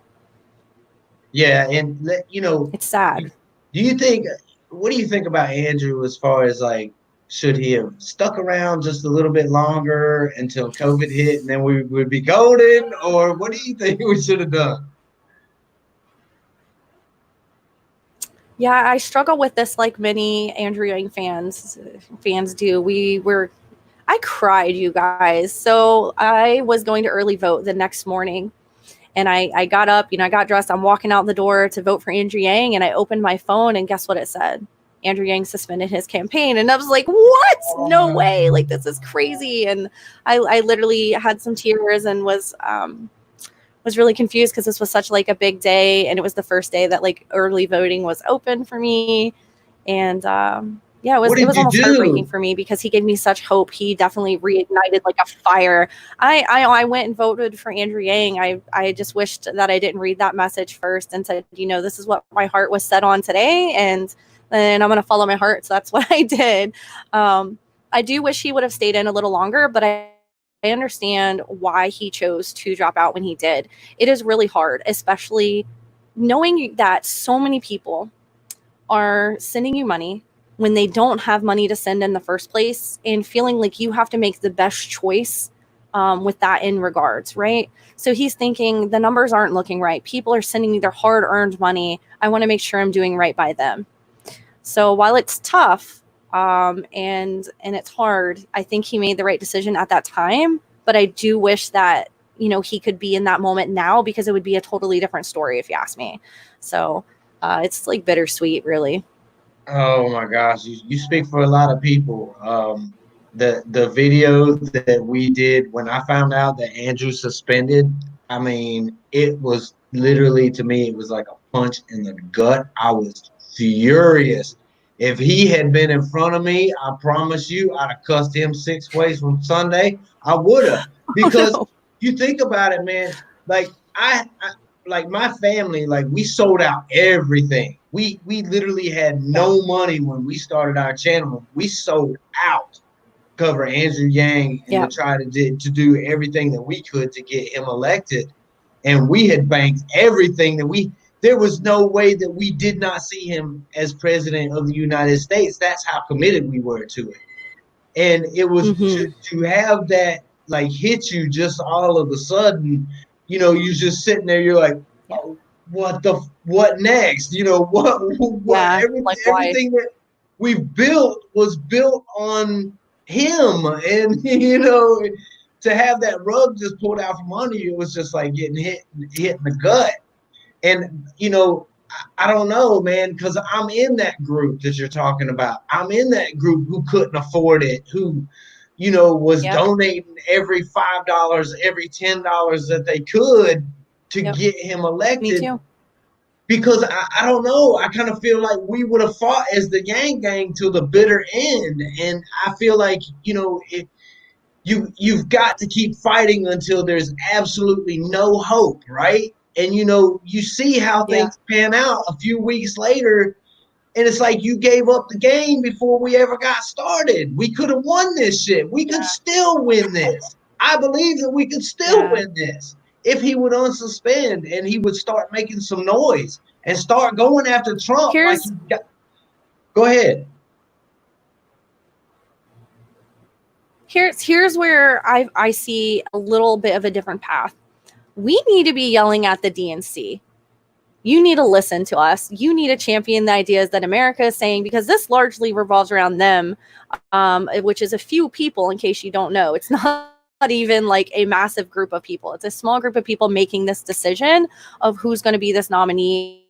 Yeah, and you know, It's sad. do you think? What do you think about Andrew as far as like, should he have stuck around just a little bit longer until COVID hit and then we would be golden, or what do you think we should have done? Yeah, I struggle with this like many Andrew Yang fans do. I cried, you guys. So I was going to early vote the next morning, and I got up, I got dressed. I'm walking out the door to vote for Andrew Yang, and I opened my phone, and guess what it said? Andrew Yang suspended his campaign. And I was like, what? No way. Like, this is crazy. And I literally had some tears and was really confused because this was such like a big day, and it was the first day that like early voting was open for me. And yeah, What it did was you almost heartbreaking do? for me because he gave me such hope. He definitely reignited like a fire. I went and voted for Andrew Yang. I just wished that I didn't read that message first and said, this is what my heart was set on today, and then I'm going to follow my heart. So that's what I did. I do wish he would have stayed in a little longer, but I understand why he chose to drop out when he did. It is really hard, especially knowing that so many people are sending you money when they don't have money to send in the first place, and feeling like you have to make the best choice with that in regards, right? So he's thinking the numbers aren't looking right. People are sending me their hard-earned money. I want to make sure I'm doing right by them. So while it's tough and it's hard, I think he made the right decision at that time. But I do wish that, he could be in that moment now, because it would be a totally different story if you ask me. So it's like bittersweet, really. Oh my gosh, you speak for a lot of people. The video that we did when I found out that Andrew suspended, I mean, it was literally, to me, it was like a punch in the gut. I was furious. If he had been in front of me, I promise you, I'd have cussed him 6 ways from Sunday. I would have, Oh because no. you think about it, man. Like I like my family, like we sold out everything. We literally had Yeah. no money when we started our channel. We sold out to cover Andrew Yang and to Yeah. try to do everything that we could to get him elected. And we had banked everything that we there was no way that we did not see him as president of the United States. That's how committed we were to it. And it was Mm-hmm. to have that like hit you just all of a sudden, you're just sitting there, you're like, Yeah. oh, what next? What Yeah. Like why? everything that we've built was built on him. And to have that rug just pulled out from under you, it was just like getting hit in the gut. And I don't know, man, because I'm in that group that you're talking about. I'm in that group who couldn't afford it, who, was Yep. donating every $5, every $10 that they could to Yep. get him Me elected. too. Because I don't know, I kind of feel like we would have fought as the Yang Gang till the bitter end. And I feel like, you've got to keep fighting until there's absolutely no hope, right? And you see how Yeah. things pan out a few weeks later, and it's like you gave up the game before we ever got started. We could have won this shit. We could Yeah. still win this. I believe that we could still Yeah. win this if he would unsuspend and he would start making some noise and start going after Trump like Here's he got. Go ahead. here's where I see a little bit of a different path. We need to be yelling at the DNC. You need to listen to us. You need to champion the ideas that America is saying, because this largely revolves around them, which is a few people, in case you don't know. It's not even like a massive group of people. It's a small group of people making this decision of who's going to be this nominee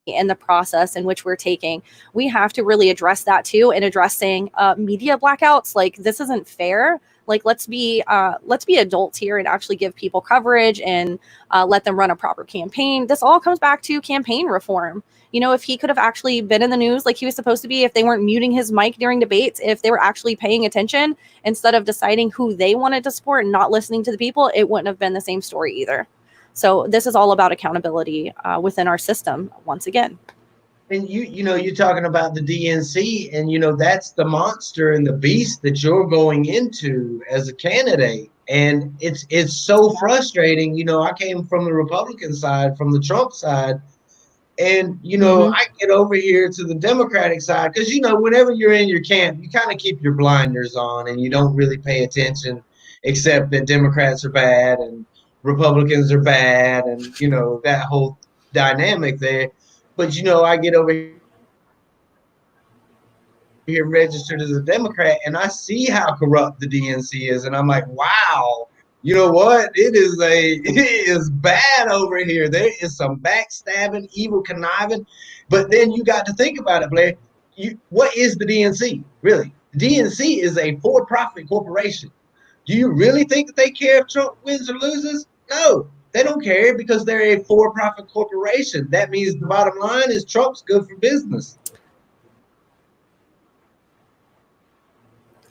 in the process in which we're taking. We have to really address that too, and addressing media blackouts. Like, this isn't fair. Like, let's be adults here and actually give people coverage and let them run a proper campaign. This all comes back to campaign reform. If he could have actually been in the news like he was supposed to be, if they weren't muting his mic during debates, if they were actually paying attention instead of deciding who they wanted to support and not listening to the people, it wouldn't have been the same story either. So this is all about accountability within our system once again. And you're talking about the DNC, and that's the monster and the beast that you're going into as a candidate. And it's so frustrating. I came from the Republican side, from the Trump side, and Mm-hmm. I get over here to the Democratic side because whenever you're in your camp, you kind of keep your blinders on and you don't really pay attention, except that Democrats are bad and Republicans are bad, and that whole dynamic there. But I get over here registered as a Democrat, and I see how corrupt the DNC is, and I'm like, wow, you know what? It is bad over here. There is some backstabbing, evil conniving. But then you got to think about it, Blair. What is the DNC really? The DNC is a for-profit corporation. Do you really think that they care if Trump wins or loses? No, they don't care, because they're a for-profit corporation. That means the bottom line is Trump's good for business.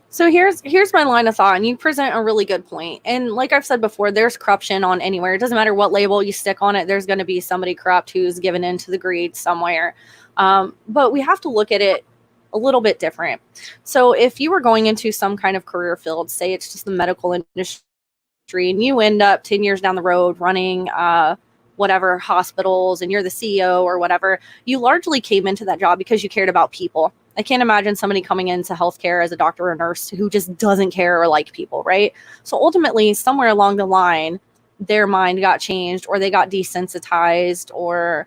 So here's my line of thought, and you present a really good point. And like I've said before, there's corruption on anywhere. It doesn't matter what label you stick on it. There's going to be somebody corrupt who's given into the greed somewhere. But we have to look at it a little bit different. So if you were going into some kind of career field, say it's just the medical industry, and you end up 10 years down the road running whatever hospitals and you're the CEO or whatever, you largely came into that job because you cared about people. I can't imagine somebody coming into healthcare as a doctor or nurse who just doesn't care or like people, right? So ultimately, somewhere along the line, their mind got changed or they got desensitized or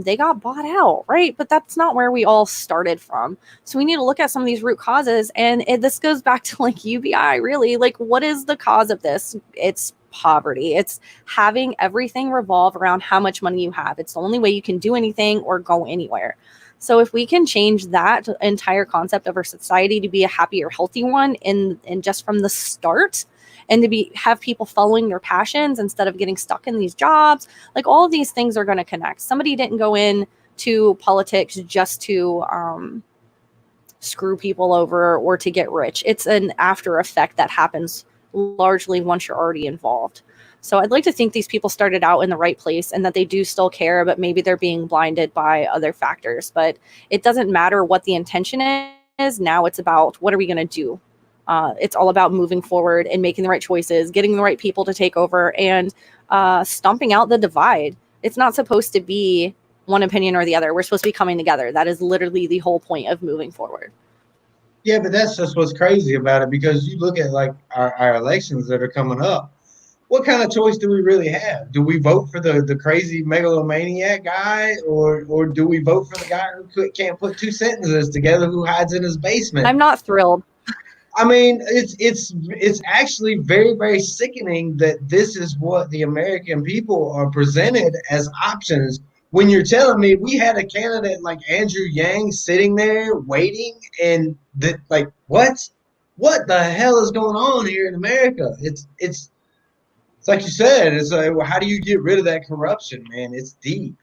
they got bought out, right? But that's not where we all started from. So we need to look at some of these root causes. And this goes back to like UBI, really. Like, what is the cause of this? It's poverty. It's having everything revolve around how much money you have. It's the only way you can do anything or go anywhere. So if we can change that entire concept of our society to be a happier, healthy one, and just from the start, and to have people following their passions instead of getting stuck in these jobs, like all of these things are going to connect. Somebody didn't go into politics just to screw people over or to get rich. It's an after effect that happens largely once you're already involved. So I'd like to think these people started out in the right place and that they do still care, but maybe they're being blinded by other factors. But it doesn't matter what the intention is. Now it's about what are we going to do? It's all about moving forward and making the right choices, getting the right people to take over, and stomping out the divide. It's not supposed to be one opinion or the other. We're supposed to be coming together. That is literally the whole point of moving forward. Yeah, but that's just what's crazy about it, because you look at like our elections that are coming up. What kind of choice do we really have? Do we vote for the crazy megalomaniac guy, or do we vote for the guy who can't put two sentences together, who hides in his basement? I'm not thrilled. I mean, it's actually very, very sickening that this is what the American people are presented as options. When you're telling me we had a candidate like Andrew Yang sitting there waiting, and that, like, what the hell is going on here in America? It's like you said. It's like, well, how do you get rid of that corruption, man? It's deep.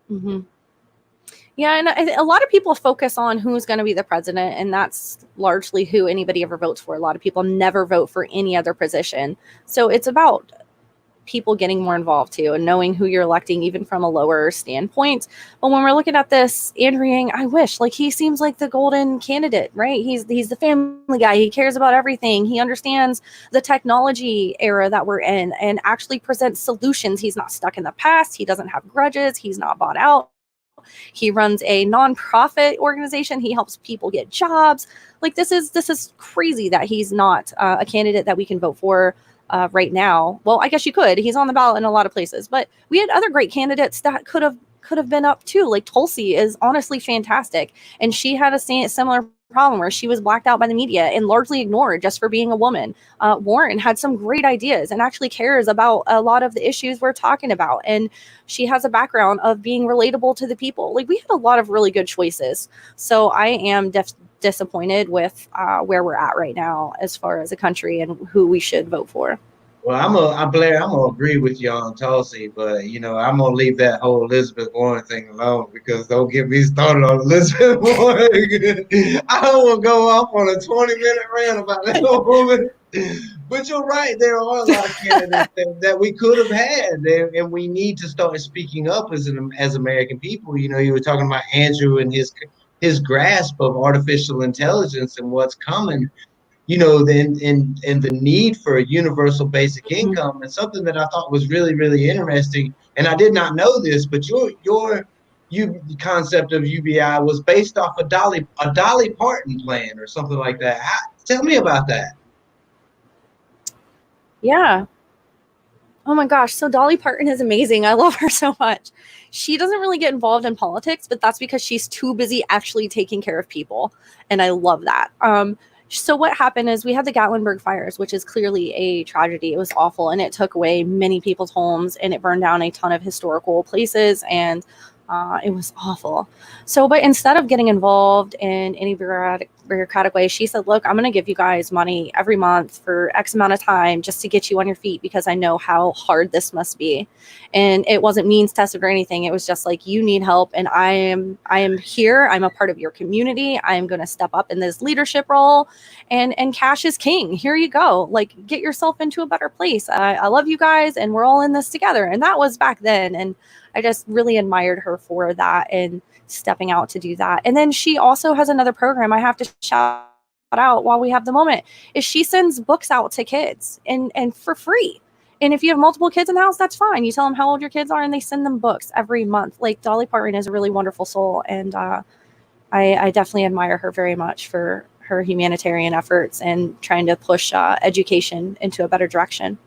Mm-hmm. Yeah, and a lot of people focus on who's going to be the president, and that's largely who anybody ever votes for. A lot of people never vote for any other position. So it's about people getting more involved too and knowing who you're electing, even from a lower standpoint. But when we're looking at this, Andrew Yang, I wish, like, he seems like the golden candidate, right? He's the family guy. He cares about everything. He understands the technology era that we're in and actually presents solutions. He's not stuck in the past. He doesn't have grudges. He's not bought out. He runs a nonprofit organization. He helps people get jobs. Like, this is crazy that he's not a candidate that we can vote for right now. Well, I guess you could. He's on the ballot in a lot of places, but we had other great candidates that could have been up too. Like Tulsi is honestly fantastic, and she had a similar problem where she was blacked out by the media and largely ignored just for being a woman. Warren had some great ideas and actually cares about a lot of the issues we're talking about, and she has a background of being relatable to the people. Like, we had a lot of really good choices. So I am disappointed with where we're at right now as far as a country and who we should vote for. Well, Blair, I'm gonna agree with you on Tulsi, but I'm gonna leave that whole Elizabeth Warren thing alone, because don't get me started on Elizabeth Warren. I don't want to go off on a 20-minute rant about that woman. But you're right, there are a lot of candidates that we could have had, and we need to start speaking up as American people. You were talking about Andrew and his grasp of artificial intelligence and what's coming. And the need for a universal basic income, and something that I thought was really, really interesting. And I did not know this, but your concept of UBI was based off a Dolly Parton plan or something like that. Tell me about that. Yeah. Oh my gosh. So Dolly Parton is amazing. I love her so much. She doesn't really get involved in politics, but that's because she's too busy actually taking care of people. And I love that. So what happened is we had the Gatlinburg fires, which is clearly a tragedy. It was awful, and it took away many people's homes, and it burned down a ton of historical places, and it was awful. So, but instead of getting involved in any bureaucratic way, she said, look, I'm going to give you guys money every month for X amount of time just to get you on your feet, because I know how hard this must be. And it wasn't means tested or anything. It was just like, you need help, and I am here. I'm a part of your community. I'm going to step up in this leadership role, and cash is king. Here you go. Like, get yourself into a better place. I love you guys, and we're all in this together. And that was back then. And I just really admired her for that and stepping out to do that. And then she also has another program I have to shout out while we have the moment is she sends books out to kids and for free. And if you have multiple kids in the house, that's fine. You tell them how old your kids are and they send them books every month. Like Dolly Parton is a really wonderful soul. And I definitely admire her very much for her humanitarian efforts and trying to push education into a better direction.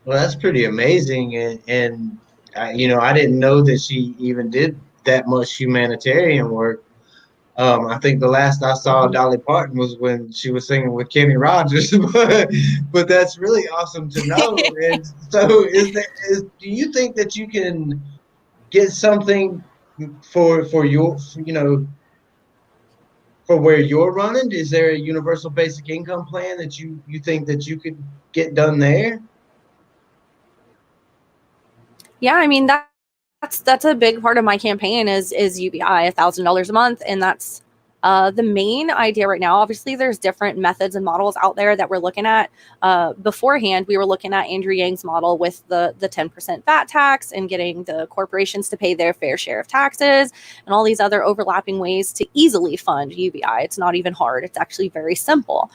Well, that's pretty amazing, and I didn't know that she even did that much humanitarian work. I think the last I saw Dolly Parton was when she was singing with Kenny Rogers, but that's really awesome to know. And so, do you think that you can get something for your, for where you're running? Is there a universal basic income plan that you think that you could get done there? Yeah, I mean that's a big part of my campaign is UBI, $1,000 a month, and that's the main idea right now. Obviously, there's different methods and models out there that we're looking at. Beforehand, we were looking at Andrew Yang's model with the 10% VAT tax and getting the corporations to pay their fair share of taxes and all these other overlapping ways to easily fund UBI. It's not even hard. It's actually very simple.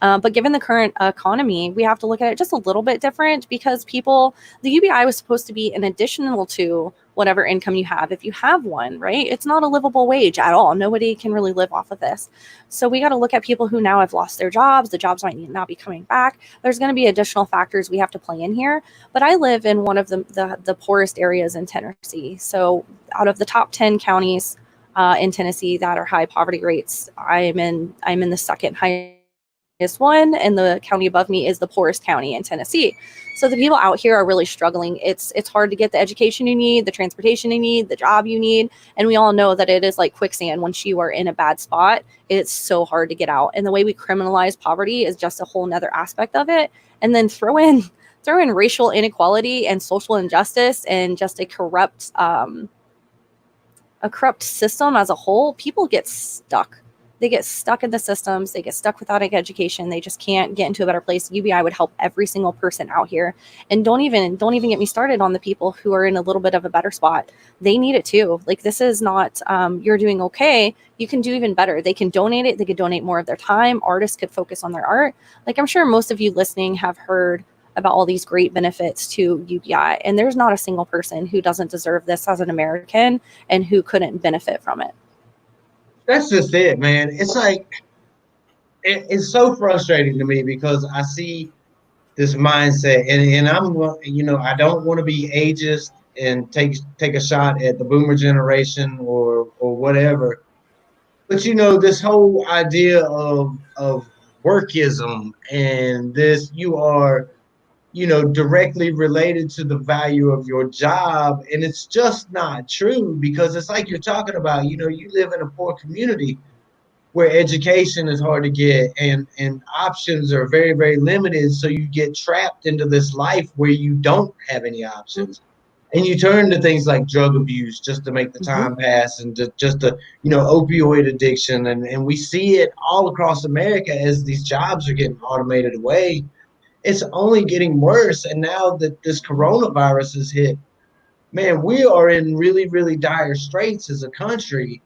But given the current economy, we have to look at it just a little bit different because the UBI was supposed to be an additional to whatever income you have. If you have one, right? It's not a livable wage at all. Nobody can really live off of this. So we got to look at people who now have lost their jobs. The jobs might not be coming back. There's going to be additional factors we have to play in here. But I live in one of the poorest areas in Tennessee. So out of the top 10 counties in Tennessee that are high poverty rates, I'm in the second highest one, and the county above me is the poorest county in Tennessee. So the people out here are really struggling. It's hard to get the education you need, the transportation you need, the job you need, and we all know that it is like quicksand. Once you are in a bad spot, it's so hard to get out. And the way we criminalize poverty is just a whole nother aspect of it. And then throw in racial inequality and social injustice and just a corrupt system as a whole. People get stuck. They get stuck in the systems. They get stuck without education. They just can't get into a better place. UBI would help every single person out here. And don't even get me started on the people who are in a little bit of a better spot. They need it too. Like, this is not you're doing okay. You can do even better. They can donate it. They could donate more of their time. Artists could focus on their art. Like, I'm sure most of you listening have heard about all these great benefits to UBI. And there's not a single person who doesn't deserve this as an American and who couldn't benefit from it. That's just it, man. It's like it's so frustrating to me because I see this mindset, and I don't want to be ageist and take a shot at the boomer generation or whatever, but this whole idea of workism and this you are directly related to the value of your job. And it's just not true because it's like you're talking about, you live in a poor community where education is hard to get and options are very, very limited. So you get trapped into this life where you don't have any options. And you turn to things like drug abuse just to make the time pass, and just the opioid addiction. And we see it all across America as these jobs are getting automated away. It's only getting worse. And now that this coronavirus has hit, man, we are in really, really dire straits as a country.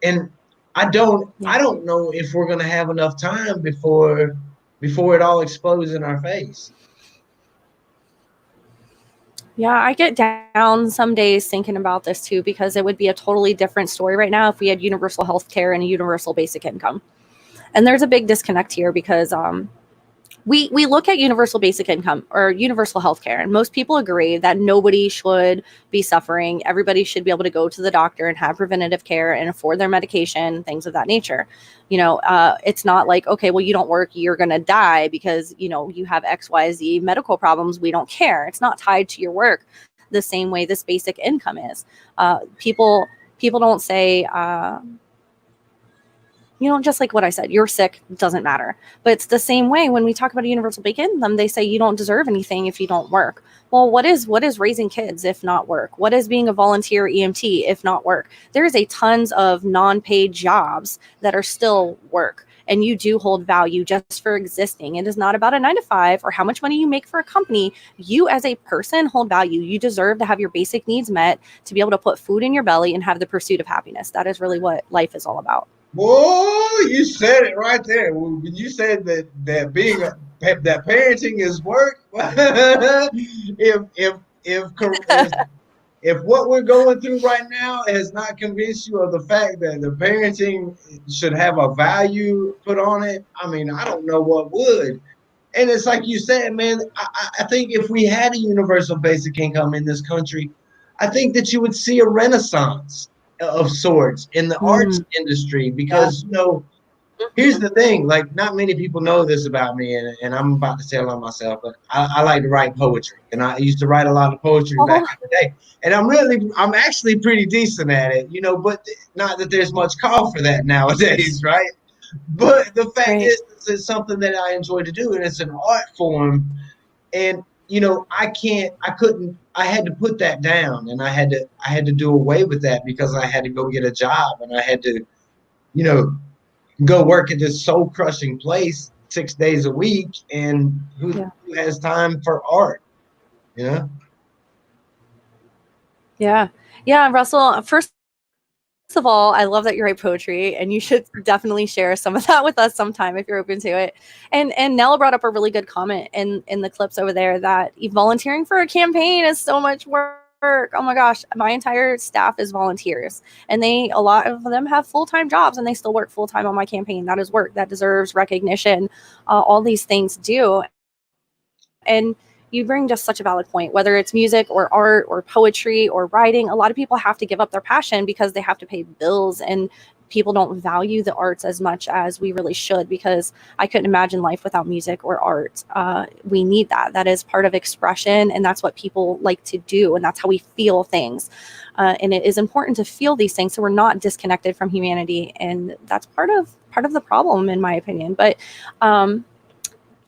And I don't know if we're going to have enough time before it all explodes in our face. Yeah, I get down some days thinking about this too, because it would be a totally different story right now if we had universal health care and a universal basic income. And there's a big disconnect here because we look at universal basic income or universal health care, and most people agree that nobody should be suffering. Everybody should be able to go to the doctor and have preventative care and afford their medication, things of that nature. It's not like, okay, well, you don't work, you're going to die because, you have XYZ medical problems. We don't care. It's not tied to your work the same way this basic income is. People don't say, just like what I said, you're sick, doesn't matter. But it's the same way when we talk about a universal basic income, they say you don't deserve anything if you don't work. Well, what is raising kids if not work? What is being a volunteer EMT if not work? There is a tons of non-paid jobs that are still work. And you do hold value just for existing. It is not about a 9-to-5 or how much money you make for a company. You as a person hold value. You deserve to have your basic needs met, to be able to put food in your belly and have the pursuit of happiness. That is really what life is all about. Boy, you said it right there. When you said that that parenting is work, if if what we're going through right now has not convinced you of the fact that the parenting should have a value put on it, I mean, I don't know what would. And it's like you said, man, I think if we had a universal basic income in this country, I think that you would see a renaissance of sorts in the arts Mm, industry yeah. because, here's the thing, like not many people know this about me, and I'm about to tell on myself, but I like to write poetry, and I used to write a lot of poetry back Oh, in the day, and I'm actually pretty decent at it, but not that there's much call for that nowadays, right? But the fact right. is, it's something that I enjoy to do, and it's an art form, and I had to put that down, and I had to do away with that because I had to go get a job, and I had to, you know, go work at this soul crushing place 6 days a week, and Yeah. who has time for art, you know? Yeah. Yeah. Russell, first of all, I love that you write poetry, and you should definitely share some of that with us sometime if you're open to it. And Nella brought up a really good comment in the clips over there that volunteering for a campaign is so much work. Oh my gosh, my entire staff is volunteers, and a lot of them have full-time jobs, and they still work full-time on my campaign. That is work that deserves recognition. All these things do. And you bring just such a valid point, whether it's music or art or poetry or writing. A lot of people have to give up their passion because they have to pay bills, and people don't value the arts as much as we really should, because I couldn't imagine life without music or art. We need that. That is part of expression, and that's what people like to do, and that's how we feel things. And it is important to feel these things so we're not disconnected from humanity, and that's part of the problem, in my opinion. But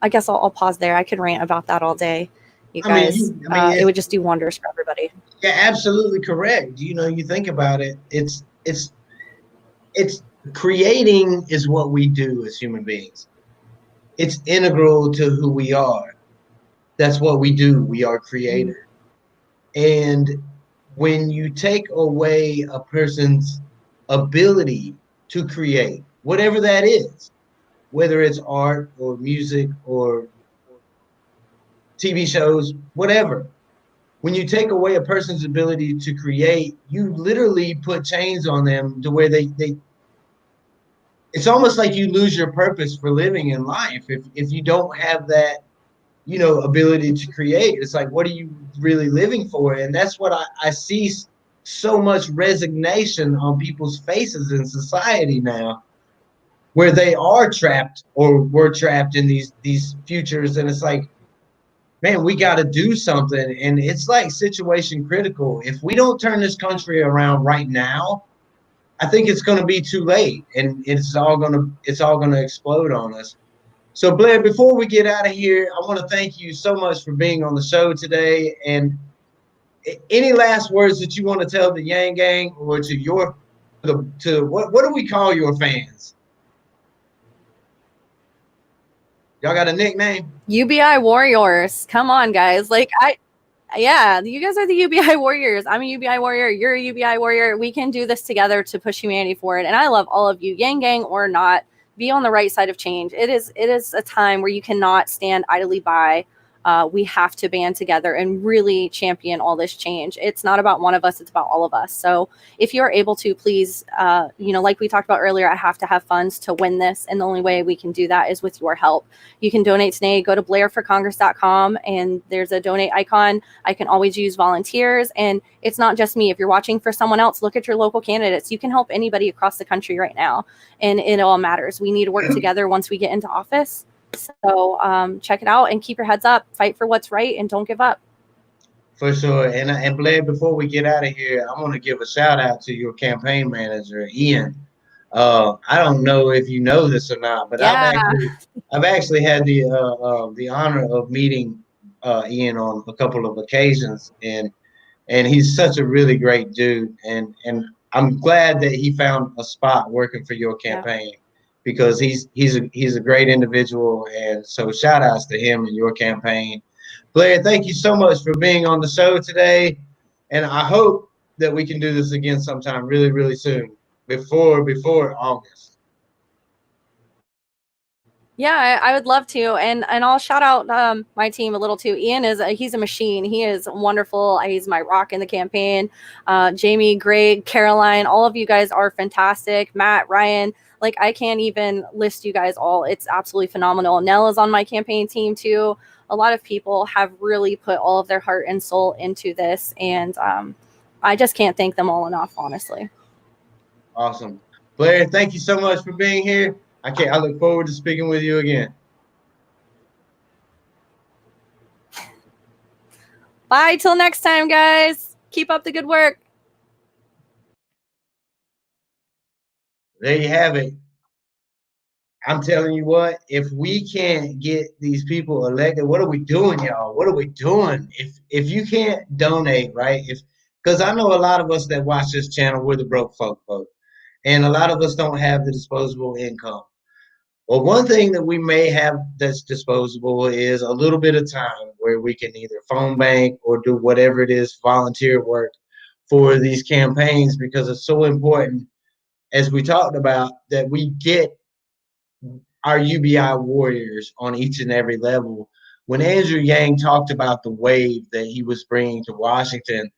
I guess I'll pause there. I could rant about that all day, you I mean, guys. It it's would just do wonders for everybody. yeah, absolutely correct. You think about it, it's creating is what we do as human beings. It's integral to who we are. That's what we do. We are Mhm. creators. And when you take away a person's ability to create, whatever that is, whether it's art or music or TV shows, whatever, when you take away a person's ability to create, you literally put chains on them to where they it's almost like you lose your purpose for living in life if you don't have that, ability to create. It's like, what are you really living for? And that's what I see so much resignation on people's faces in society now, where they are trapped or were trapped in these futures. And it's like, man, we got to do something. And it's like situation critical. If we don't turn this Yeah. country around right now, I think it's going to be too late, and it's all going to explode on us. So, Blair, before we get out of here, I want to thank you so much for being on the show today. And any last words that you want to tell the Yang Gang or to what do we call your fans? Y'all got a nickname? UBI warriors. Come on, guys. Yeah, you guys are the UBI warriors. I'm a UBI warrior. You're a UBI warrior. We can do this together to push humanity forward. And I love all of you, Yang Gang or not. Be on the right side of change. It is a time where you cannot stand idly by. We have to band together and really champion all this change. It's not about one of us; it's about all of us. So, if you're able to, please, like we talked about earlier, I have to have funds to win this, and the only way we can do that is with your help. You can donate today. Go to blairforcongress.com, and there's a donate icon. I can always use volunteers, and it's not just me. If you're watching for someone else, look at your local candidates. You can help anybody across the country right now, and it all matters. We need to work together once we get into office. So check it out and keep your heads up. Fight for what's right and don't give up. For sure. And Blair, before we get out of here, I want to give a shout out to your campaign manager, Ian. I don't know if you know this or not, but Yeah. I've actually had the honor of meeting Ian on a couple of occasions, and he's such a really great dude, and I'm glad that he found a spot working for your Yeah. campaign because he's a great individual, and so shout outs to him and your campaign. Blair, thank you so much for being on the show today, and I hope that we can do this again sometime really, really soon before August. Yeah, I would love to, and I'll shout out my team a little too. Ian is he's a machine. He is wonderful. He's my rock in the campaign. Jamie, Greg, Caroline, all of you guys are fantastic. Matt, Ryan, like I can't even list you guys all. It's absolutely phenomenal. Nell is on my campaign team too. A lot of people have really put all of their heart and soul into this, and I just can't thank them all enough, honestly. Awesome. Blair, thank you so much for being here. I look forward to speaking with you again. Bye till next time, guys. Keep up the good work. There you have it. I'm telling you what, if we can't get these people elected, what are we doing, y'all? What are we doing? If you can't donate, right? If because I know a lot of us that watch this channel, we're the broke folk vote. And a lot of us don't have the disposable income. Well, one thing that we may have that's disposable is a little bit of time where we can either phone bank or do whatever it is, volunteer work for these campaigns, because it's so important, as we talked about, that we get our UBI warriors on each and every level. When Andrew Yang talked about the wave that he was bringing to Washington,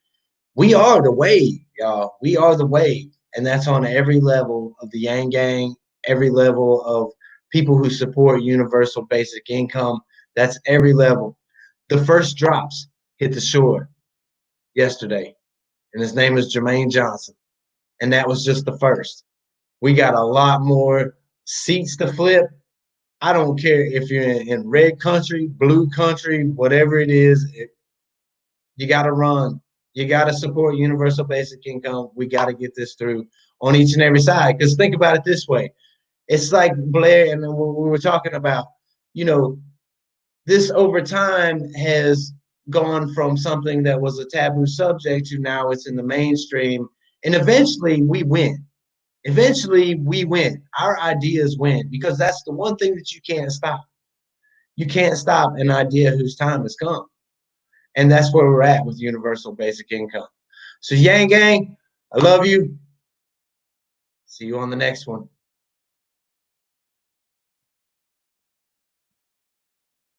we are the wave, y'all. We are the wave. And that's on every level of the Yang Gang, every level of people who support universal basic income. That's every level. The first drops hit the shore yesterday, and his name is Jermaine Johnson. And that was just the first. We got a lot more seats to flip. I don't care if you're in red country, blue country, whatever it is, you got to run. You got to support universal basic income. We got to get this through on each and every side. Because think about it this way. It's like Blair and what we were talking about, you know, this over time has gone from something that was a taboo subject to now it's in the mainstream. And eventually we win. Eventually we win. Our ideas win, because that's the one thing that you can't stop. You can't stop an idea whose time has come. And that's where we're at with universal basic income. So Yang Gang, I love you. See you on the next one.